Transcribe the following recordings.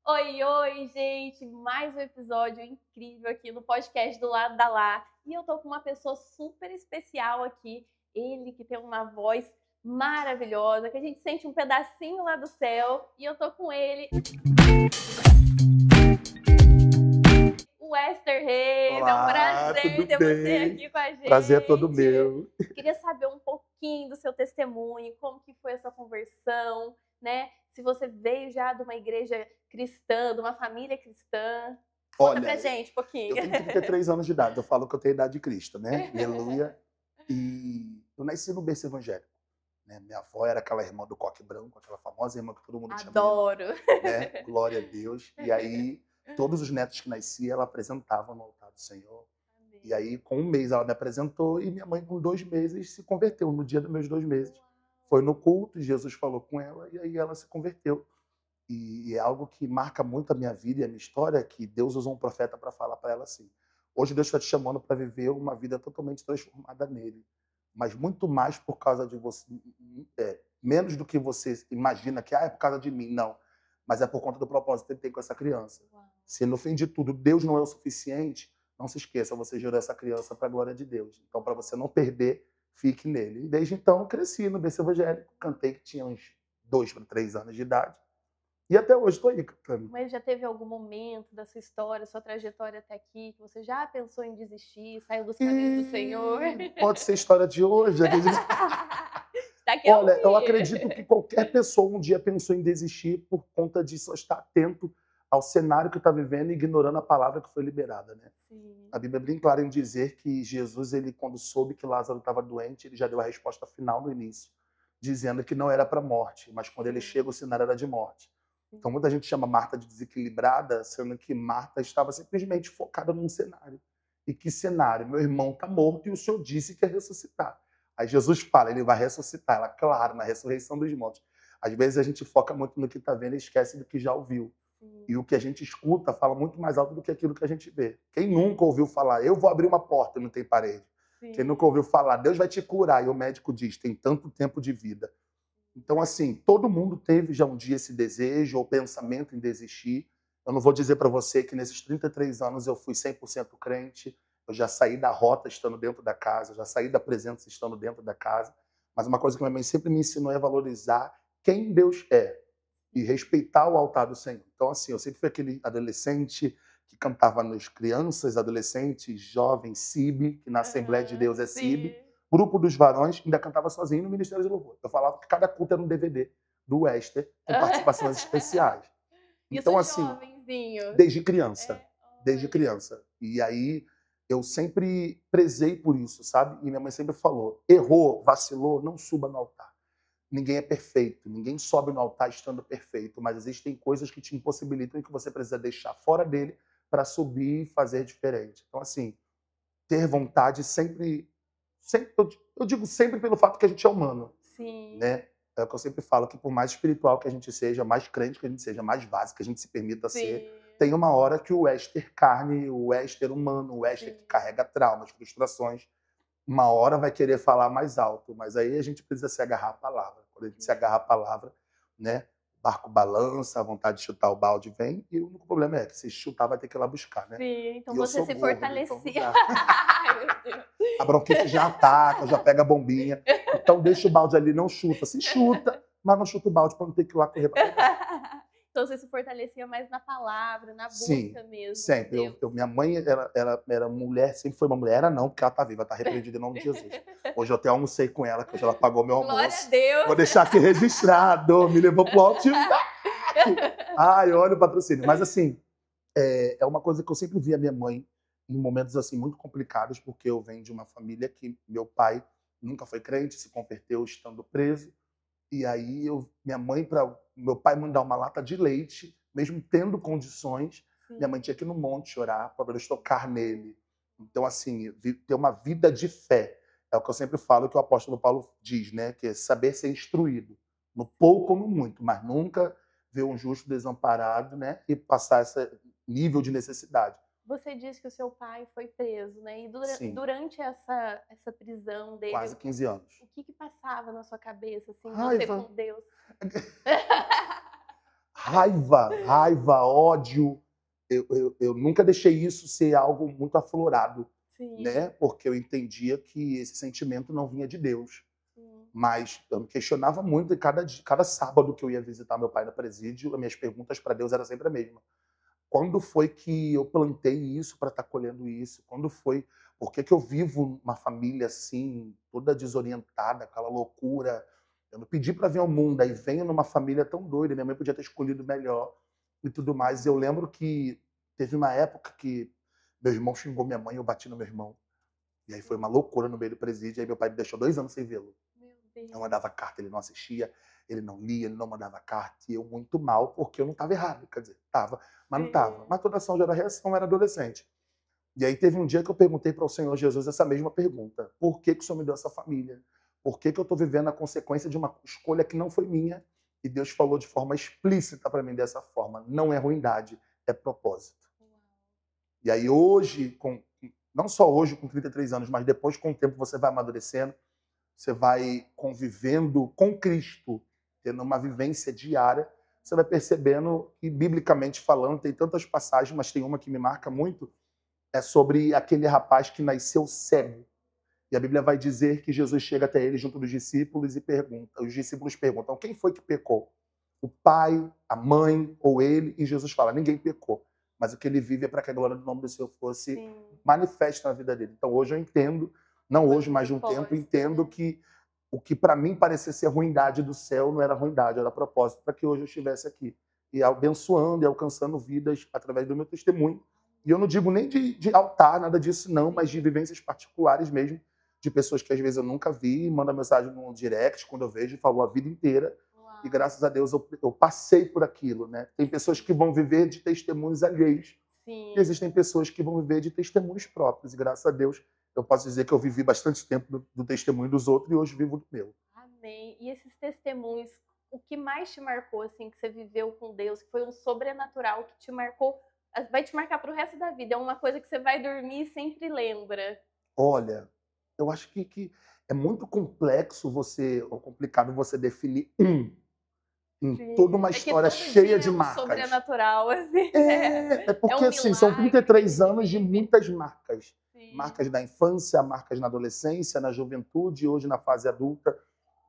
Oi, oi, gente! Mais um episódio incrível aqui no podcast do Lado da Lá. E eu tô com uma pessoa super especial aqui. Ele que tem uma voz maravilhosa, que a gente sente um pedacinho lá do céu. E eu tô com ele, o Wester Reis. É um Olá, prazer tudo ter você bem? aqui com a Prazer é todo gente. meu. Queria saber um pouquinho do seu testemunho, como que foi a sua conversão, né? Se você veio já de uma igreja cristã, de uma família cristã. Conta pra Olha, gente um pouquinho. eu tenho 33 anos de idade, eu falo que eu tenho a idade de Cristo, né? Aleluia. E eu nasci no berço evangélico, né? Minha avó era aquela irmã do coque branco, aquela famosa irmã que todo mundo chama de irmã, Adoro. né? Glória a Deus. E aí, todos os netos que nasciam, ela apresentava no altar do Senhor. E aí, com 1 mês, ela me apresentou e minha mãe, com 2 meses, se converteu. No dia dos meus 2 meses, foi no culto, Jesus falou com ela e aí ela se converteu. E é algo que marca muito a minha vida e a minha história, que Deus usou um profeta para falar para ela assim: hoje Deus está te chamando para viver uma vida totalmente transformada nele, mas muito mais por causa de você, menos do que você imagina que é por causa de mim, não, mas é por conta do propósito que ele tem com essa criança. Uau. Se no fim de tudo Deus não é o suficiente, não se esqueça, você gerou essa criança para a glória de Deus. Então, para você não perder, fique nele. E desde então, eu cresci no berço evangélico, cantei que tinha uns 2 para 3 anos de idade. E até hoje estou aí cantando. Mas já teve algum momento da sua história, sua trajetória até aqui, que você já pensou em desistir, saiu dos caminhos do Senhor? Pode ser história de hoje. Tá aqui a Olha, eu ouvir. acredito que qualquer pessoa um dia pensou em desistir por conta de só estar atento ao cenário que está vivendo e ignorando a palavra que foi liberada, né? Sim. A Bíblia é bem clara em dizer que Jesus, ele, quando soube que Lázaro estava doente, ele já deu a resposta final no início, dizendo que não era para morte, mas quando ele chega, o cenário era de morte. Então, muita gente chama Marta de desequilibrada, sendo que Marta estava simplesmente focada num cenário. E que cenário? Meu irmão está morto e o Senhor disse que ia ressuscitar. Aí Jesus fala, ele vai ressuscitar. Ela, claro, na ressurreição dos mortos. Às vezes a gente foca muito no que está vendo e esquece do que já ouviu. E o que a gente escuta fala muito mais alto do que aquilo que a gente vê. Quem nunca ouviu falar, eu vou abrir uma porta e não tem parede? Sim. Quem nunca ouviu falar, Deus vai te curar, e o médico diz, tem tanto tempo de vida. Então, assim, todo mundo teve já um dia esse desejo ou pensamento em desistir. Eu não vou dizer para você que nesses 33 anos eu fui 100% crente, eu já saí da rota estando dentro da casa, já saí da presença estando dentro da casa, mas uma coisa que minha mãe sempre me ensinou é valorizar quem Deus é e respeitar o altar do Senhor. Então, assim, eu sempre fui aquele adolescente que cantava nos crianças, adolescentes, jovens, CIB, que na Assembleia de Deus é CIB, Sim. grupo dos varões, ainda cantava sozinho no Ministério de Louvor. Eu falava que cada culto era um DVD do Wester, com participações especiais. Isso Então, assim, jovenzinho. desde criança. É, Desde olha. criança. E aí, eu sempre prezei por isso, sabe? E minha mãe sempre falou, errou, vacilou, não suba no altar. Ninguém é perfeito, ninguém sobe no altar estando perfeito, mas existem coisas que te impossibilitam e que você precisa deixar fora dele para subir e fazer diferente. Então, assim, ter vontade sempre, sempre eu digo sempre pelo fato que a gente é humano, Sim. né? É o que eu sempre falo, que por mais espiritual que a gente seja, mais crente que a gente seja, mais básico que a gente se permita ser, Sim. tem uma hora que o Wester carne, o Wester humano, o Wester Sim. que carrega traumas, frustrações, uma hora vai querer falar mais alto, mas aí a gente precisa se agarrar à palavra. Quando a gente se agarra à palavra, né, o barco balança, a vontade de chutar o balde vem, e o único problema é que se chutar vai ter que ir lá buscar, né? Sim, então E eu você sou se gordo, então não fortalecia. dá. Ai, meu Deus. A bronquite já ataca, já pega a bombinha. Então deixa o balde ali, não chuta. Se chuta, mas não chuta o balde para não ter que ir lá correr para pegar. Então você se fortalecia mais na palavra, na Sim, busca mesmo de sempre. Deus. Minha mãe era mulher, sempre foi uma mulher, era não, porque ela tá viva, tá repreendida em nome de Jesus. Hoje eu até almocei com ela, que hoje ela pagou meu Glória a almoço. Deus. Vou deixar aqui registrado, me levou pro alto. Ai, olha o patrocínio. Mas assim, é uma coisa que eu sempre vi a minha mãe em momentos assim muito complicados, porque eu venho de uma família que meu pai nunca foi crente, se converteu estando preso. E aí minha mãe, para meu pai mandar uma lata de leite, mesmo tendo condições, minha mãe tinha que ir no monte chorar para Deus tocar nele. Então, assim, ter uma vida de fé. É o que eu sempre falo, que o apóstolo Paulo diz, né? Que é saber ser instruído. No pouco ou no muito, mas nunca ver um justo desamparado, né? E passar esse nível de necessidade. Você disse que o seu pai foi preso, né? E Sim, durante essa prisão dele, quase 15 anos. o que passava na sua cabeça, assim, você Raiva. com Deus? raiva, ódio. Eu nunca deixei isso ser algo muito aflorado, Sim. né? Porque eu entendia que esse sentimento não vinha de Deus. Sim. Mas eu me questionava muito e cada sábado que eu ia visitar meu pai no presídio, as minhas perguntas para Deus eram sempre a mesma. Quando foi que eu plantei isso para estar colhendo isso? Quando foi? Por que eu vivo uma família assim, toda desorientada, aquela loucura? Eu não pedi para vir ao mundo, aí venho numa família tão doida, minha mãe podia ter escolhido melhor e tudo mais. Eu lembro que teve uma época que meu irmão xingou minha mãe, eu bati no meu irmão. E aí foi uma loucura no meio do presídio, aí meu pai me deixou 2 anos sem vê-lo. Meu Deus. Eu mandava carta, ele não assistia, ele não lia, ele não mandava carta, e eu muito mal, porque eu não estava errado, quer dizer, estava, mas não estava. Mas toda ação gera reação, eu era adolescente. E aí teve um dia que eu perguntei para o Senhor Jesus essa mesma pergunta: por que o Senhor me deu essa família? Por que eu estou vivendo a consequência de uma escolha que não foi minha? E Deus falou de forma explícita para mim dessa forma: não é ruindade, é propósito. E aí hoje, não só hoje com 33 anos, mas depois com o tempo você vai amadurecendo, você vai convivendo com Cristo, tendo uma vivência diária, você vai percebendo que, biblicamente falando, tem tantas passagens, mas tem uma que me marca muito, é sobre aquele rapaz que nasceu cego. E a Bíblia vai dizer que Jesus chega até ele junto dos discípulos e pergunta, os discípulos perguntam, quem foi que pecou? O pai, a mãe ou ele? E Jesus fala, ninguém pecou. Mas o que ele vive é para que a glória do nome do Senhor fosse manifesta na vida dele. Então hoje eu entendo, não hoje, mas de um tempo, entendo que o que para mim parecia ser ruindade do céu não era ruindade, era propósito para que hoje eu estivesse aqui. E abençoando e alcançando vidas através do meu testemunho. E eu não digo nem de altar, nada disso não, mas de vivências particulares mesmo, de pessoas que às vezes eu nunca vi, manda mensagem no direct quando eu vejo, falou a vida inteira. E graças a Deus eu passei por aquilo, né? Tem pessoas que vão viver de testemunhos alheios. Sim. E existem pessoas que vão viver de testemunhos próprios. E graças a Deus eu posso dizer que eu vivi bastante tempo do testemunho dos outros e hoje vivo do meu. Amém. E esses testemunhos, o que mais te marcou, assim, que você viveu com Deus, que foi um sobrenatural que te marcou, vai te marcar pro resto da vida? É uma coisa que você vai dormir e sempre lembra? Olha, eu acho que é muito complexo ou complicado você definir em toda uma história cheia de marcas. Sobrenatural, assim. É porque, um assim, são 33 anos de muitas marcas. Sim. Marcas da infância, marcas na adolescência, na juventude, hoje na fase adulta.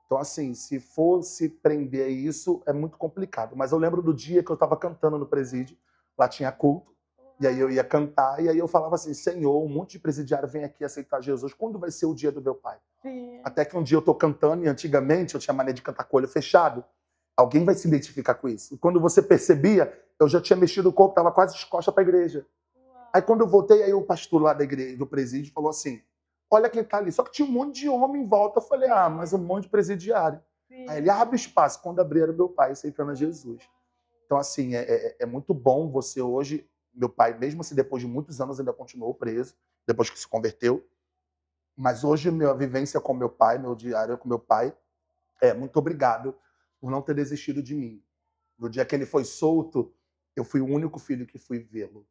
Então, assim, se fosse prender isso, é muito complicado. Mas eu lembro do dia que eu estava cantando no presídio, lá tinha culto, e aí eu ia cantar, e aí eu falava assim, Senhor, um monte de presidiário vem aqui aceitar Jesus, quando vai ser o dia do meu pai? Sim. Até que um dia eu estou cantando, e antigamente eu tinha mania de cantar com o olho fechado, alguém vai se identificar com isso. E quando você percebia, eu já tinha mexido o corpo, estava quase de costas para a igreja. Aí quando eu voltei, aí o pastor lá da igreja, do presídio, falou assim, olha quem tá ali. Só que tinha um monte de homem em volta. Eu falei, mas um monte de presidiário. Sim. Aí ele abre espaço. Quando abrir era meu pai aceitando a Jesus. Então, assim, é muito bom você hoje... Meu pai, mesmo assim, depois de muitos anos, ainda continuou preso, depois que se converteu. Mas hoje, minha vivência com meu pai, meu diário com meu pai, muito obrigado por não ter desistido de mim. No dia que ele foi solto, eu fui o único filho que fui vê-lo.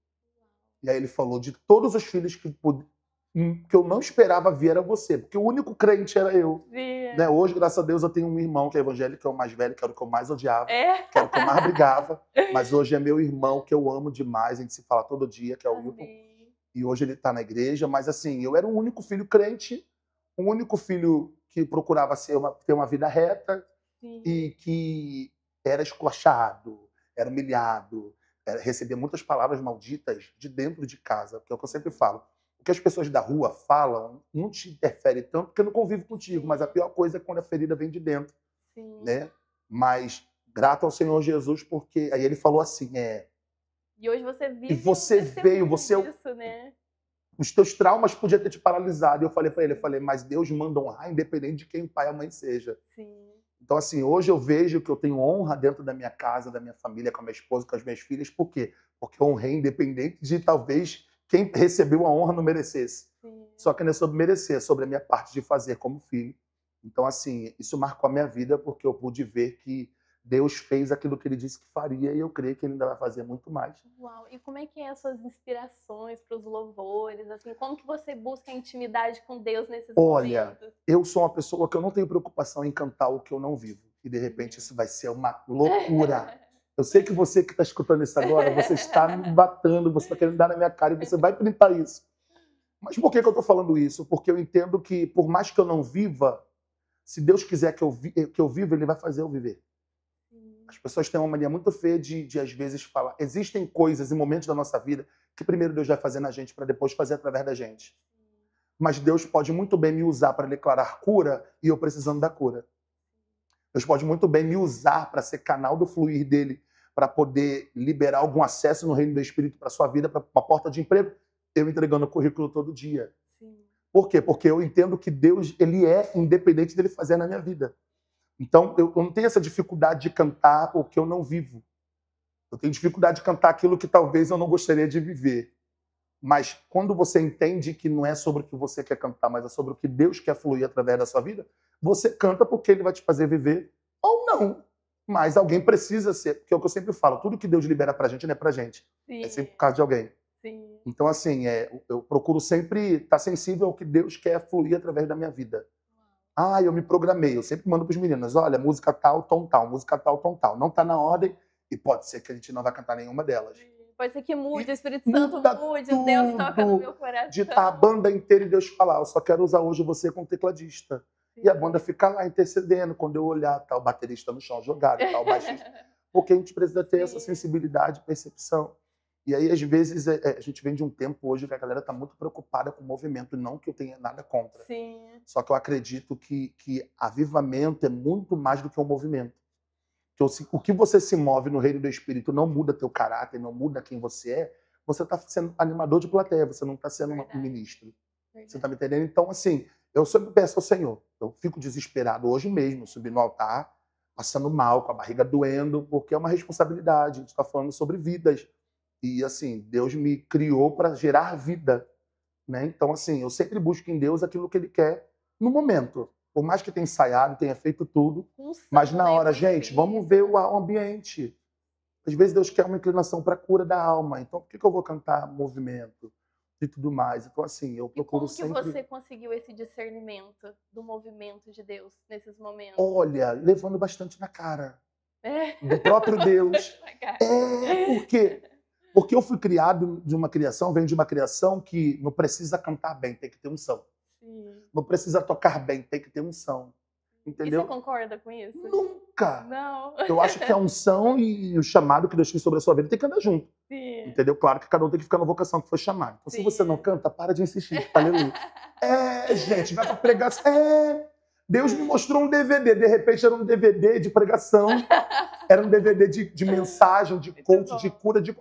E aí ele falou, de todos os filhos que eu não esperava ver era você, porque o único crente era eu. Né? Hoje, graças a Deus, eu tenho um irmão que é evangélico, que é o mais velho, que era o que eu mais odiava, que era o que eu mais brigava, mas hoje é meu irmão, que eu amo demais, a gente se fala todo dia, que é o Wilton. E hoje ele está na igreja, mas assim, eu era o único filho crente, o único filho que procurava ter uma vida reta. Sim. E que era esculachado, era humilhado, recebia muitas palavras malditas de dentro de casa, que é o que eu sempre falo. O que as pessoas da rua falam não te interfere tanto porque não convive contigo, mas a pior coisa é quando a ferida vem de dentro. Sim. Né? Mas grato ao Senhor Jesus, porque aí ele falou assim, e hoje você vive e você veio, disso, né? Os teus traumas podiam ter te paralisado. E eu falei para ele, mas Deus manda honrar independente de quem o pai e a mãe seja. Sim. Então, assim, hoje eu vejo que eu tenho honra dentro da minha casa, da minha família, com a minha esposa, com as minhas filhas. Por quê? Porque eu honrei independente de, talvez, quem recebeu a honra não merecesse. Sim. Só que não é sobre merecer, é sobre a minha parte de fazer como filho. Então, assim, isso marcou a minha vida porque eu pude ver que Deus fez aquilo que Ele disse que faria e eu creio que Ele ainda vai fazer muito mais. Uau! E como é que é as suas inspirações para os louvores? Assim, como que você busca a intimidade com Deus nesses momentos? Eu sou uma pessoa que eu não tenho preocupação em cantar o que eu não vivo. E, de repente, isso vai ser uma loucura. Eu sei que você que está escutando isso agora, você está me batendo, você está querendo dar na minha cara e você vai printar isso. Mas por que eu estou falando isso? Porque eu entendo que, por mais que eu não viva, se Deus quiser que eu viva, Ele vai fazer eu viver. As pessoas têm uma mania muito feia de às vezes, falar. Existem coisas e momentos da nossa vida que primeiro Deus vai fazer na gente para depois fazer através da gente. Mas Deus pode muito bem me usar para declarar cura e eu precisando da cura. Deus pode muito bem me usar para ser canal do fluir dele, para poder liberar algum acesso no reino do Espírito para sua vida, para uma porta de emprego, eu entregando o currículo todo dia. Sim. Por quê? Porque eu entendo que Deus, ele é independente dele fazer na minha vida. Então, eu não tenho essa dificuldade de cantar o que eu não vivo. Eu tenho dificuldade de cantar aquilo que talvez eu não gostaria de viver. Mas quando você entende que não é sobre o que você quer cantar, mas é sobre o que Deus quer fluir através da sua vida, você canta porque ele vai te fazer viver ou não. Mas alguém precisa ser, porque é o que eu sempre falo, tudo que Deus libera pra gente não é pra gente. Sim. É sempre por causa de alguém. Sim. Então, assim, eu procuro sempre estar sensível ao que Deus quer fluir através da minha vida. Eu me programei. Eu sempre mando para os meninos, olha, música tal, tom tal, música tal, tom tal. Não está na ordem e pode ser que a gente não vai cantar nenhuma delas. Pode ser que mude, E o Espírito Santo mude, tudo Deus toca no meu coração. de estar a banda inteira e Deus falar, eu só quero usar hoje você como tecladista. Sim. E a banda fica lá intercedendo, quando eu olhar, tá o baterista no chão jogado, tá o baixista. Porque a gente precisa ter essa sensibilidade, percepção. E aí, às vezes, a gente vem de um tempo hoje que a galera está muito preocupada com o movimento, não que eu tenha nada contra. Sim. Só que eu acredito que avivamento é muito mais do que um movimento. O que você se move no reino do Espírito não muda teu caráter, não muda quem você é. Você está sendo animador de plateia, você não está sendo um ministro. Verdade. Você está me entendendo? Então, assim, eu sempre peço ao Senhor. Eu fico desesperado hoje mesmo, subindo no altar, passando mal, com a barriga doendo, porque é uma responsabilidade. A gente está falando sobre vidas. E, assim, Deus me criou para gerar vida, né? Então, assim, eu sempre busco em Deus aquilo que Ele quer no momento. Por mais que tenha ensaiado, tenha feito tudo, mas na hora, gente, vamos ver o ambiente. Às vezes Deus quer uma inclinação para a cura da alma. Então, por que eu vou cantar movimento e tudo mais? Então, assim, eu procuro sempre... E como que você conseguiu esse discernimento do movimento de Deus nesses momentos? Olha, levando bastante na cara. Do próprio Deus. Por quê? Porque eu fui criado de uma criação, venho de uma criação que não precisa cantar bem, tem que ter unção. Sim. Não precisa tocar bem, tem que ter unção. Entendeu? E você concorda com isso? Nunca! Não. Eu acho que a unção e o chamado que Deus fez sobre a sua vida tem que andar junto. Sim. Entendeu? Claro que cada um tem que ficar na vocação que foi chamado. Então, se você não canta, para de insistir. Aleluia. Gente, vai pra pregação. Deus me mostrou um DVD. De repente era um DVD de pregação. Era um DVD de mensagem, de coach, de cura, de...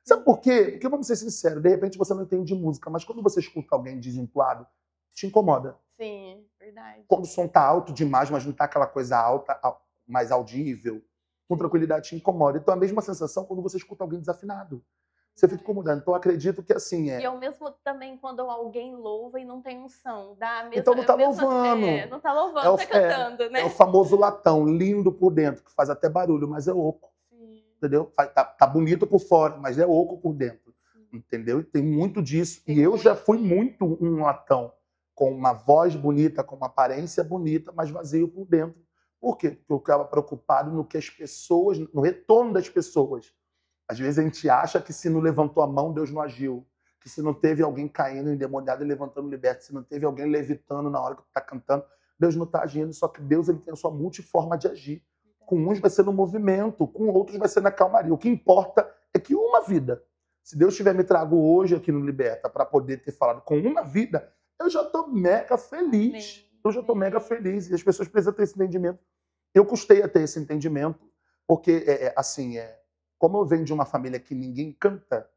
Sabe por quê? Porque, vamos ser sinceros, de repente você não entende de música, mas quando você escuta alguém desentoado, te incomoda. Sim, verdade. Quando o som tá alto demais, mas não tá aquela coisa alta, mais audível, com tranquilidade te incomoda. Então, a mesma sensação quando você escuta alguém desafinado. Você fica incomodando. Então, eu acredito que assim é. E ao mesmo também quando alguém louva e não tem unção. Dá mesmo, então não tá louvando. Não tá louvando, tá cantando, né? É o famoso latão, lindo por dentro, que faz até barulho, mas é oco. Sim. Entendeu? Tá bonito por fora, mas é oco por dentro. Sim. Entendeu? Tem muito disso. E eu já fui muito um latão, com uma voz bonita, com uma aparência bonita, mas vazio por dentro. Por quê? Porque eu ficava preocupado no que as pessoas, no retorno das pessoas. Às vezes a gente acha que se não levantou a mão, Deus não agiu. Que se não teve alguém caindo endemoniado e levantando liberto, se não teve alguém levitando na hora que tu tá cantando, Deus não tá agindo. Só que Deus ele tem a sua multiforma de agir. Com uns vai ser no movimento, com outros vai ser na calmaria. O que importa é que uma vida. Se Deus tiver me trago hoje aqui no Liberta para poder ter falado com uma vida, eu já tô mega feliz. Eu já tô mega feliz. E as pessoas precisam ter esse entendimento. Eu custei a ter esse entendimento, porque, como eu venho de uma família que ninguém canta,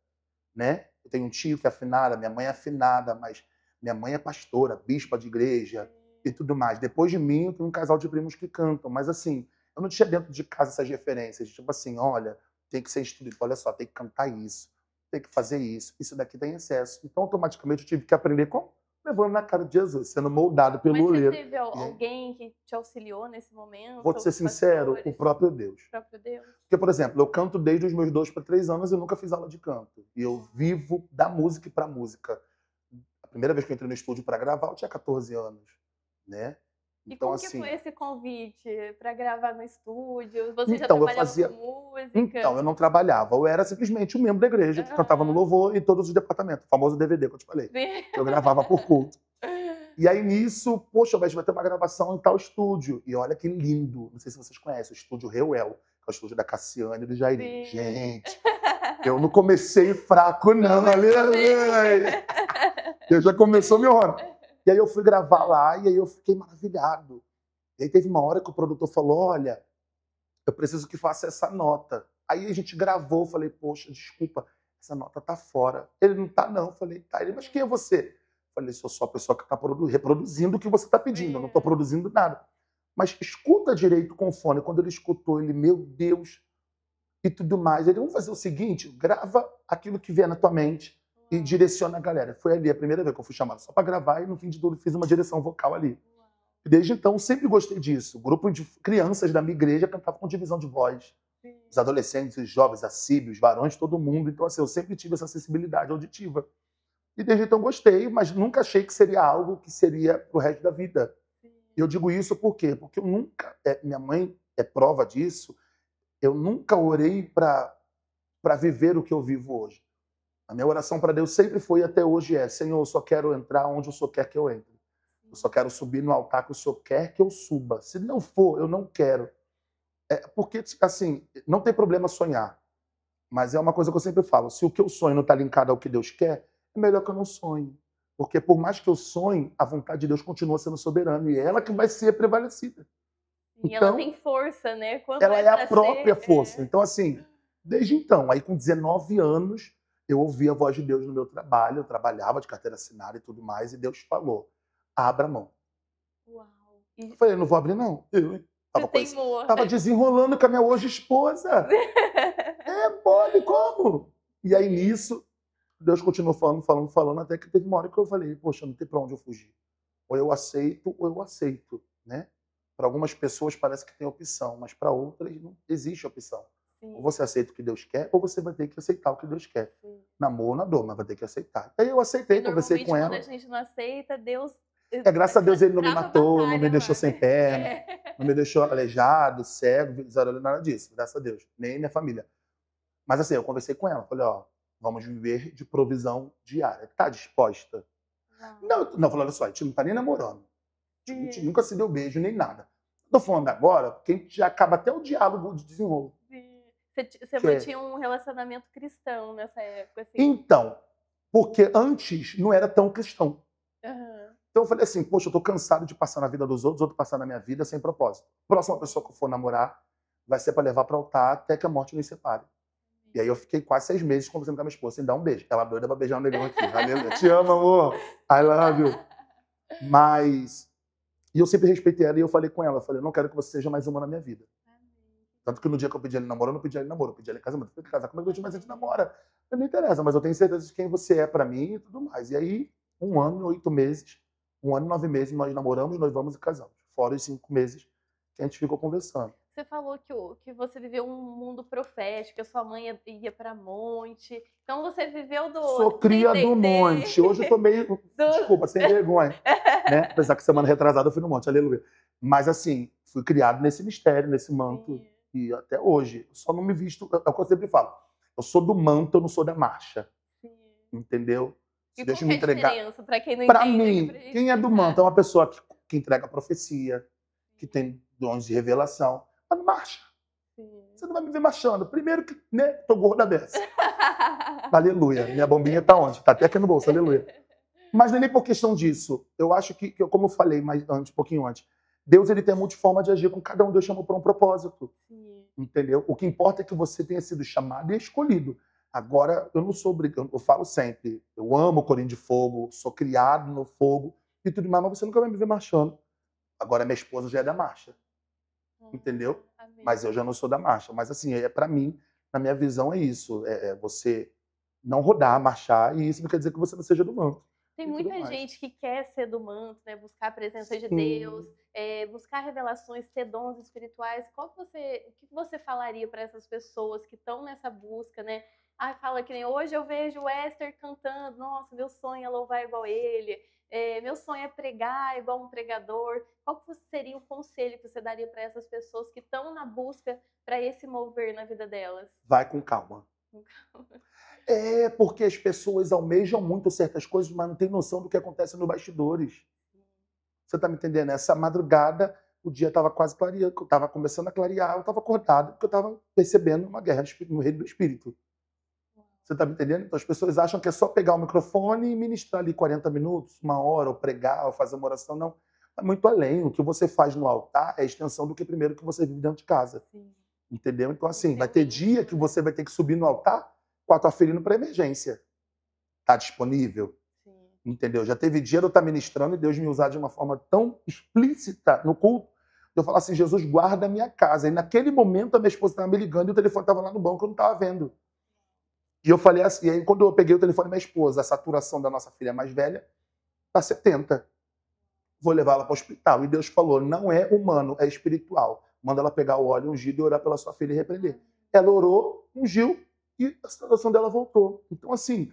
né? Eu tenho um tio que é afinado, minha mãe é afinada, mas minha mãe é pastora, bispa de igreja e tudo mais. Depois de mim, eu tenho um casal de primos que cantam, mas assim, eu não tinha dentro de casa essas referências. Tipo assim, olha, tem que ser instruído, olha só, tem que cantar isso, tem que fazer isso daqui tem excesso. Então, automaticamente, eu tive que aprender como? Levando na cara de Jesus, sendo moldado pelo oleiro. Mas você teve alguém que te auxiliou nesse momento? Vou te ser sincero, o próprio Deus. O próprio Deus. Porque, por exemplo, eu canto desde os meus 2 para 3 anos e nunca fiz aula de canto. E eu vivo da música e para música. A primeira vez que eu entrei no estúdio para gravar, eu tinha 14 anos, né? E Então, como que assim, foi esse convite para gravar no estúdio? Você já então eu trabalhava fazia. com música? Então, eu não trabalhava. Eu era simplesmente um membro da igreja que cantava no Aham. louvor em todos os departamentos. O famoso DVD que eu te falei. Sim. Eu gravava por culto. E aí, nisso, poxa, mas vai ter uma gravação em tal estúdio. E olha que lindo. Não sei se vocês conhecem, o estúdio Reuel, que é o estúdio da Cassiane e do Jairinho. Sim. Gente, eu não comecei fraco, não. Aleluia! Eu já começou meu ano. E aí eu fui gravar lá e aí eu fiquei maravilhado. E aí teve uma hora que o produtor falou, olha, eu preciso que faça essa nota. Aí a gente gravou, falei, poxa, desculpa, essa nota tá fora. Ele não tá não, falei, tá. Ele, mas quem é você? Falei, sou só a pessoa que tá reproduzindo o que você tá pedindo, eu não tô produzindo nada. Mas escuta direito com o fone. Quando ele escutou, ele, meu Deus, e tudo mais. Ele, vamos fazer o seguinte, grava aquilo que vier na tua mente e direciona a galera. Foi ali a primeira vez que eu fui chamado só para gravar e no fim de tudo fiz uma direção vocal ali. E desde então sempre gostei disso. O grupo de crianças da minha igreja cantava com divisão de voz. Os adolescentes, os jovens, assíbios, os varões, todo mundo. Então assim, eu sempre tive essa sensibilidade auditiva. E desde então gostei, mas nunca achei que seria algo que seria pro resto da vida. E eu digo isso por quê? Porque eu nunca, minha mãe é prova disso, eu nunca orei para viver o que eu vivo hoje. A minha oração para Deus sempre foi e até hoje é, Senhor, eu só quero entrar onde o Senhor quer que eu entre. Eu só quero subir no altar que o Senhor quer que eu suba. Se não for, eu não quero. Porque, assim, não tem problema sonhar. Mas é uma coisa que eu sempre falo, se o que eu sonho não está linkado ao que Deus quer, é melhor que eu não sonhe. Porque por mais que eu sonhe, a vontade de Deus continua sendo soberana. E é ela que vai ser prevalecida. E ela tem força, né? Quando Ela é a própria ser, força. Então, assim, desde então, aí com 19 anos, eu ouvi a voz de Deus no meu trabalho, eu trabalhava de carteira assinada e tudo mais, e Deus falou, abra a mão. Uau. Eu falei, não vou abrir não. Tava desenrolando com a minha hoje esposa. Mole, como? E aí nisso, Deus continuou falando, até que teve uma hora que eu falei, poxa, não tem pra onde eu fugir. Ou eu aceito, né? Para algumas pessoas parece que tem opção, mas para outras não existe opção. Sim. Ou você aceita o que Deus quer, ou você vai ter que aceitar o que Deus quer. Sim. Na amor ou na dor, mas vai ter que aceitar. Aí eu aceitei, conversei com ela. Quando a gente não aceita, Deus... graças a Deus ele não me matou, não me deixou sem perna, não me deixou aleijado, cego, nada disso, graças a Deus. Nem minha família. Mas assim, eu conversei com ela, falei, ó, vamos viver de provisão diária. Tá disposta? Não, falando só, a gente não tá nem namorando. A gente nunca se deu beijo, nem nada. Tô falando agora, porque a gente já acaba até o diálogo de desenrolo. Você mantinha um relacionamento cristão nessa época, assim? Então, porque antes não era tão cristão. Então eu falei assim, poxa, eu tô cansado de passar na vida dos outros passar na minha vida sem propósito. A próxima pessoa que eu for namorar vai ser para levar para o altar até que a morte nos separe. E aí eu fiquei quase 6 meses conversando com a minha esposa sem dar um beijo. Ela doida pra beijar um negão aqui. Aleluia. Te amo, amor. I love you. Mas... E eu sempre respeitei ela e eu falei com ela, eu falei, eu não quero que você seja mais uma na minha vida. Tanto que no dia que eu pedi ele namoro, eu não pedi ele namoro, eu pedi ele casamento. Eu falei, casar comigo, mas a gente namora. Não interessa, mas eu tenho certeza de quem você é pra mim e tudo mais. E aí, 1 ano, 8 meses, 1 ano e 9 meses, nós namoramos, noivamos e casamos. Fora os 5 meses que a gente ficou conversando. Você falou que você viveu um mundo profético, que a sua mãe ia para monte. Então você viveu do... Sou cria do monte. Hoje eu tô meio... Desculpa, sem vergonha. Né? Apesar que semana retrasada eu fui no monte, aleluia. Mas assim, fui criado nesse mistério, nesse manto. Sim. E até hoje. Eu só não me visto... É o que eu sempre falo. Eu sou do manto, eu não sou da marcha. Sim. Entendeu? E qual é a diferença, pra quem não pra entende? Pra mim, quem é do manto é uma pessoa que entrega a profecia, que tem dons de revelação. Mas marcha. Sim. Você não vai me ver marchando. Primeiro que, né, tô gorda dessa. Aleluia. Minha bombinha tá onde? Tá até aqui no bolso, aleluia. Mas não é nem por questão disso. Eu acho que como eu falei mais antes, um pouquinho antes, Deus ele tem multiforma de agir com cada um. Deus chamou para um propósito. Sim. Entendeu? O que importa é que você tenha sido chamado e escolhido. Agora, eu não sou obrigado, eu falo sempre, eu amo o Corinho de Fogo, sou criado no fogo e tudo mais, mas você nunca vai me ver marchando. Agora, minha esposa já é da marcha. Entendeu? Amém. Mas eu já não sou da marcha. Mas assim, pra mim, na minha visão, é isso. É você não rodar, marchar, e isso não quer dizer que você não seja do manto. Tem muita gente que quer ser do manto, né? Buscar a presença de Deus, buscar revelações, ter dons espirituais. O que você falaria para essas pessoas que estão nessa busca, né? Ah, fala que nem hoje eu vejo o Esther cantando, nossa, meu sonho é louvar igual ele, meu sonho é pregar igual um pregador. Qual que seria o conselho que você daria para essas pessoas que estão na busca para esse mover na vida delas? Vai com calma. É porque as pessoas almejam muito certas coisas, mas não têm noção do que acontece nos bastidores. Você tá me entendendo? Essa madrugada, o dia estava quase clareando, eu estava começando a clarear, eu estava acordado, porque eu estava percebendo uma guerra no reino do espírito. Você tá me entendendo? Então as pessoas acham que é só pegar o microfone e ministrar ali 40 minutos, uma hora, ou pregar, ou fazer uma oração. Não. É muito além. O que você faz no altar é a extensão do que primeiro que você vive dentro de casa. Sim. Entendeu? Então, assim, vai ter dia que você vai ter que subir no altar com a tua filha indo para emergência. Tá disponível? Sim. Entendeu? Já teve dia de eu estar ministrando e Deus me usar de uma forma tão explícita no culto, de eu falar assim, Jesus, guarda a minha casa. E naquele momento a minha esposa estava me ligando e o telefone estava lá no banco, eu não estava vendo. E eu falei assim, e aí quando eu peguei o telefone da minha esposa, a saturação da nossa filha mais velha está 70. Vou levá-la para o hospital. E Deus falou, não é humano, é espiritual. Manda ela pegar o óleo ungido e orar pela sua filha e repreender. Ela orou, ungiu e a saturação dela voltou. Então, assim,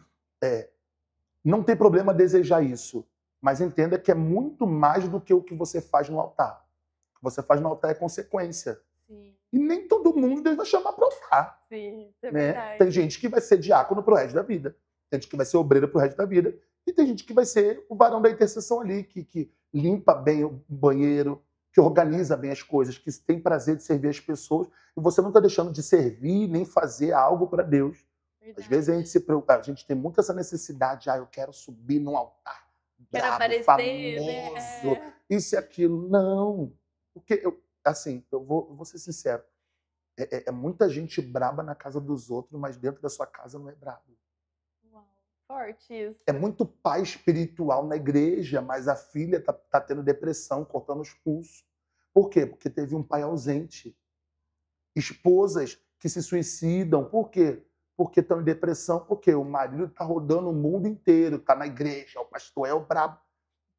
não tem problema desejar isso. Mas entenda que é muito mais do que o que você faz no altar. O que você faz no altar é consequência. Sim. E nem todo mundo Deus vai chamar para altar. Sim, é Né? verdade. Tem gente que vai ser diácono pro resto da vida. Tem gente que vai ser obreiro pro resto da vida. E tem gente que vai ser o varão da intercessão ali, que limpa bem o banheiro, que organiza bem as coisas, que tem prazer de servir as pessoas. E você não está deixando de servir nem fazer algo para Deus. Verdade. Às vezes a gente se preocupa, a gente tem muito essa necessidade, eu quero subir num altar Quero brabo, aparecer, famoso, né? isso e aquilo. Não. Porque, eu vou ser sincero, é muita gente braba na casa dos outros, mas dentro da sua casa não é brabo. Uau, forte isso. É muito pai espiritual na igreja, mas a filha tá tendo depressão, cortando os pulsos. Por quê? Porque teve um pai ausente. Esposas que se suicidam. Por quê? Porque estão em depressão. Porque o marido está rodando o mundo inteiro, está na igreja, o pastor é o brabo.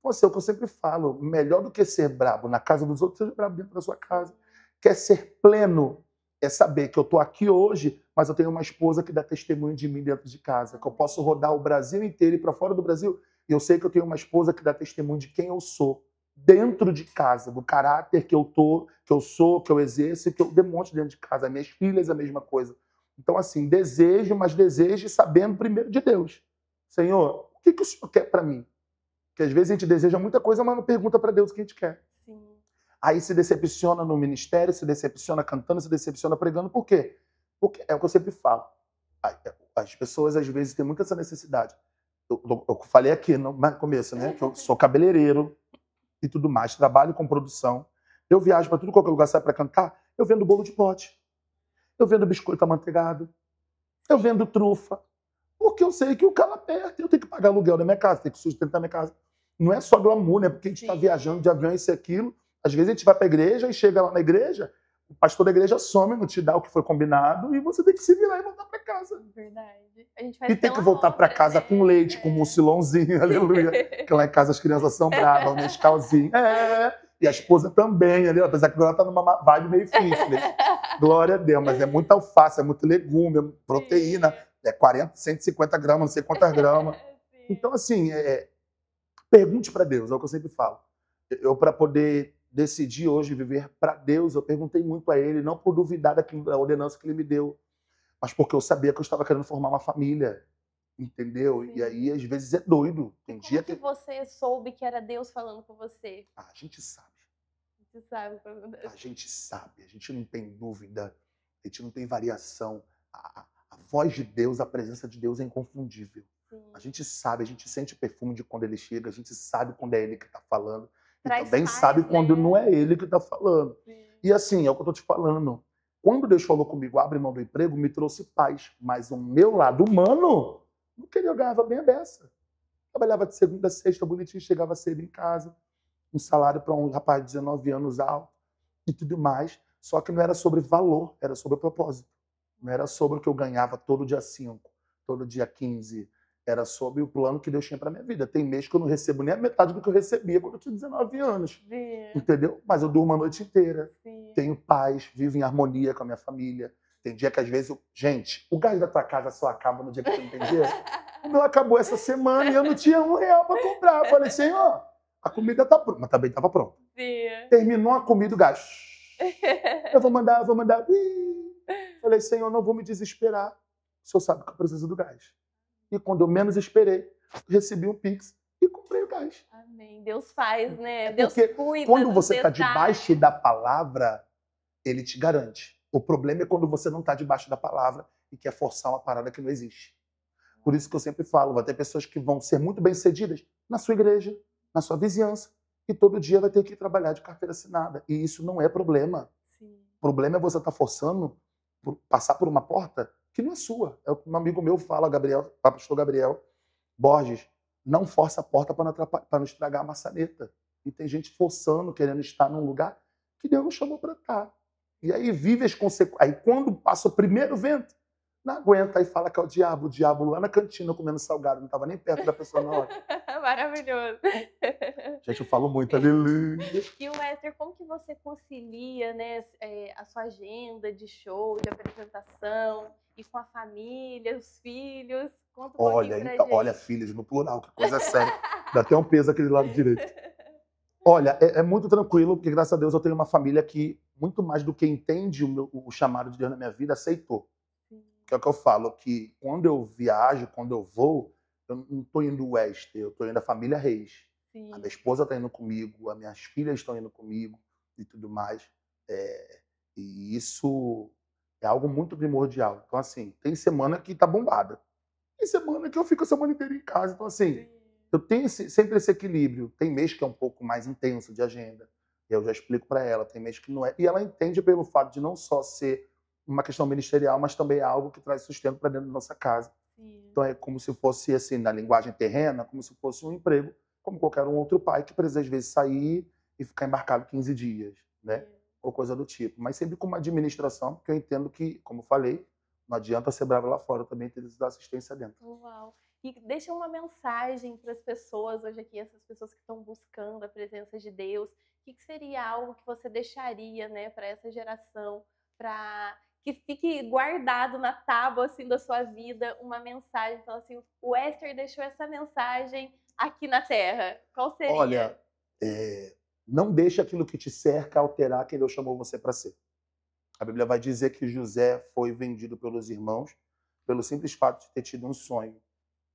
Você, é o que eu sempre falo, melhor do que ser brabo na casa dos outros, seja brabo dentro da sua casa. Quer ser pleno, é saber que eu estou aqui hoje, mas eu tenho uma esposa que dá testemunho de mim dentro de casa, que eu posso rodar o Brasil inteiro e para fora do Brasil, e eu sei que eu tenho uma esposa que dá testemunho de quem eu sou, dentro de casa, do caráter que eu sou, que eu exerço e que eu demonstro dentro de casa. Minhas filhas, a mesma coisa. Então, assim, desejo, mas deseje sabendo primeiro de Deus. Senhor, o que o Senhor quer para mim? Porque às vezes a gente deseja muita coisa, mas não pergunta para Deus o que a gente quer. Sim. Aí se decepciona no ministério, se decepciona cantando, se decepciona pregando. Por quê? Porque é o que eu sempre falo. As pessoas, às vezes, têm muito essa necessidade. Eu falei aqui no começo, né? Que eu sou cabeleireiro e tudo mais. Trabalho com produção. Eu viajo para tudo qualquer lugar, sai para cantar. Eu vendo bolo de pote. Eu vendo biscoito amanteigado. Eu vendo trufa. Porque eu sei que o calo aperta. Eu tenho que pagar aluguel da minha casa, tenho que sustentar minha casa. Não é só glamour, né? Porque a gente está viajando de avião, isso e aquilo. Às vezes a gente vai para a igreja e chega lá na igreja, o pastor da igreja some, não te dá o que foi combinado e você tem que se virar e voltar para casa. Verdade. A gente faz E tem que voltar para casa com leite, com mucilãozinho, aleluia. Porque lá em casa as crianças são bravas, o Nescauzinho. E a esposa também, ali, apesar que agora tá numa vibe meio fitness. Glória a Deus, mas é muita alface, é muito legume, é proteína, é 40, 150 gramas, não sei quantas gramas. Então, assim, pergunte para Deus, é o que eu sempre falo. Eu, para poder decidi hoje viver para Deus, eu perguntei muito a Ele, não por duvidar da ordenança que Ele me deu, mas porque eu sabia que eu estava querendo formar uma família, entendeu? Sim. E aí, às vezes, é doido. Tem dia que você soube que era Deus falando com você? A gente sabe. A gente sabe. A gente sabe, a gente não tem dúvida, a gente não tem variação. A voz de Deus, a presença de Deus é inconfundível. Sim. A gente sabe, a gente sente o perfume de quando Ele chega, a gente sabe quando é Ele que está falando. E também sabe quando não é Ele que está falando. Sim. E assim, é o que eu estou te falando. Quando Deus falou comigo, abre mão do emprego, me trouxe paz. Mas o meu lado humano, não queria, eu ganhava bem a beça. Trabalhava de segunda a sexta, bonitinho, chegava cedo em casa. Um salário para um rapaz de 19 anos alto e tudo mais. Só que não era sobre valor, era sobre propósito. Não era sobre o que eu ganhava todo dia 5, todo dia 15. Era sobre o plano que Deus tinha para minha vida. Tem mês que eu não recebo nem a metade do que eu recebia quando eu tinha 19 anos. Sim. Entendeu? Mas eu durmo a noite inteira. Sim. Tenho paz, vivo em harmonia com a minha família. Tem dia que às vezes... Gente, o gás da tua casa só acaba no dia que você não tem dinheiro. O meu acabou essa semana e eu não tinha R$1 para comprar. Eu falei, Senhor, a comida tá pronta. Mas também estava pronta. Sim. Terminou a comida, o gás. Eu vou mandar. Falei, Senhor, não vou me desesperar. O Senhor sabe que eu preciso do gás. E quando eu menos esperei, recebi um Pix e comprei o gás. Amém. Deus faz, né? Deus cuida. Quando você está debaixo da palavra, ele te garante. O problema é quando você não está debaixo da palavra e quer forçar uma parada que não existe. Por isso que eu sempre falo, vai ter pessoas que vão ser muito bem-sucedidas na sua igreja, na sua vizinhança, e todo dia vai ter que trabalhar de carteira assinada. E isso não é problema. Sim. O problema é você estar forçando passar por uma porta que não é sua. É o que um amigo meu fala, pastor Gabriel Borges, não força a porta para não estragar a maçaneta. E tem gente forçando, querendo estar num lugar que Deus não chamou para estar. E aí vive as consequências. Aí quando passa o primeiro vento, não aguenta, aí fala que é o diabo lá na cantina comendo salgado, não estava nem perto da pessoa na hora. Maravilhoso. Gente, eu falo muito, aleluia. E o Esther, como que você concilia, né, a sua agenda de show, de apresentação, e com a família, os filhos? Conta um pouquinho pra gente. Olha, filhos, no plural, que coisa séria. Dá até um peso aquele lado direito. Olha, é muito tranquilo, porque graças a Deus eu tenho uma família que, muito mais do que entende o chamado de Deus na minha vida, aceitou. Que é o que eu falo, que quando eu viajo, quando eu vou, eu não estou indo o Esther, eu estou indo a família Reis. Sim. A minha esposa está indo comigo, as minhas filhas estão indo comigo e tudo mais. E isso é algo muito primordial. Então, assim, tem semana que tá bombada. Tem semana que eu fico a semana inteira em casa. Então, assim, eu tenho sempre esse equilíbrio. Tem mês que é um pouco mais intenso de agenda. Eu já explico para ela. Tem mês que não é. E ela entende pelo fato de não só ser uma questão ministerial, mas também é algo que traz sustento para dentro da nossa casa. Sim. Então, é como se fosse, assim, na linguagem terrena, como se fosse um emprego, como qualquer um outro pai que precisa, às vezes, sair e ficar embarcado 15 dias, né? Ou coisa do tipo. Mas sempre com uma administração, porque eu entendo que, como eu falei, não adianta ser bravo lá fora, também tem que dar assistência dentro. Uau! E deixa uma mensagem para as pessoas hoje aqui, essas pessoas que estão buscando a presença de Deus. O que seria algo que você deixaria, né, para essa geração, para que fique guardado na tábua assim, da sua vida, uma mensagem? Fala assim, o Esther deixou essa mensagem aqui na Terra. Qual seria? Olha, não deixe aquilo que te cerca alterar quem Deus chamou você para ser. A Bíblia vai dizer que José foi vendido pelos irmãos pelo simples fato de ter tido um sonho.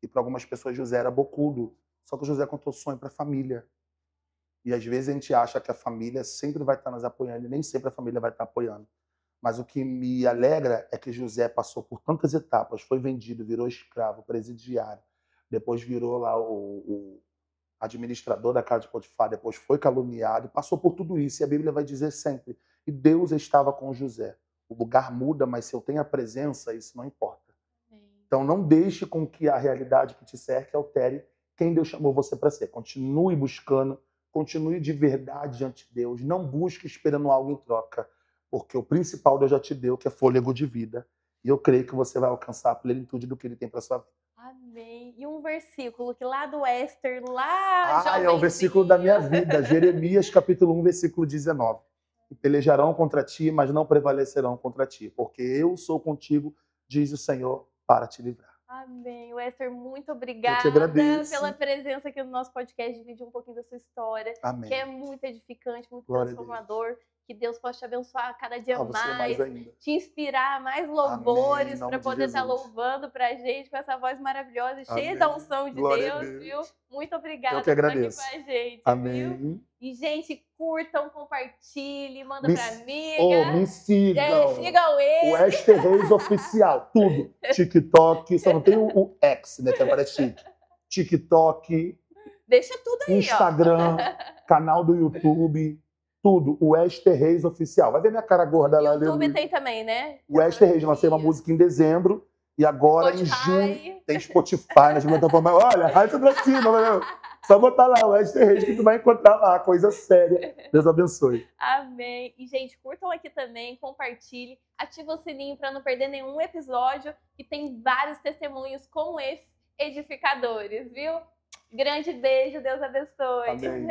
E para algumas pessoas José era bocudo. Só que José contou sonho para a família. E às vezes a gente acha que a família sempre vai estar nos apoiando e nem sempre a família vai estar apoiando. Mas o que me alegra é que José passou por tantas etapas. Foi vendido, virou escravo, presidiário. Depois virou lá o administrador da casa de Potifar. Depois foi caluniado. Passou por tudo isso. E a Bíblia vai dizer sempre: e Deus estava com José. O lugar muda, mas se eu tenho a presença, isso não importa. Então não deixe com que a realidade que te cerque altere quem Deus chamou você para ser. Continue buscando, continue de verdade diante de Deus. Não busque esperando algo em troca, porque o principal Deus já te deu, que é fôlego de vida. E eu creio que você vai alcançar a plenitude do que Ele tem para sua vida. Amém. E um versículo que lá do Esther, lá... é o versículo da minha vida. Jeremias, capítulo 1, versículo 19. Pelejarão contra ti, mas não prevalecerão contra ti, porque eu sou contigo, diz o Senhor, para te livrar. Amém. Esther, muito obrigada pela presença aqui no nosso podcast, dividir um pouquinho da sua história. Amém. Que é muito edificante, muito transformador. Que Deus possa te abençoar cada dia mais te inspirar mais louvores para poder estar louvando pra gente com essa voz maravilhosa e cheia da unção de Deus, viu? Muito obrigada por estar aqui com a gente. Amém. Viu? E, gente, curtam, compartilhem, manda pra amiga. Me sigam. Sigam ele. O Esther Reis Oficial, tudo. TikTok, só não tem o X, né, que agora é chique. TikTok. Deixa tudo aí, Instagram, canal do YouTube. Tudo, o Esther Reis Oficial. Vai ver minha cara gorda lá. No YouTube tem também, né? O Esther Reis, lancei uma música em dezembro. E agora, em junho, tem Spotify nas plataformas. Olha, raio pra cima, meu. Só botar lá o Esther Reis que tu vai encontrar lá. Coisa séria. Deus abençoe. Amém. E, gente, curtam aqui também, compartilhe, ativa o sininho para não perder nenhum episódio. E tem vários testemunhos como esse, edificadores, viu? Grande beijo, Deus abençoe. Amém.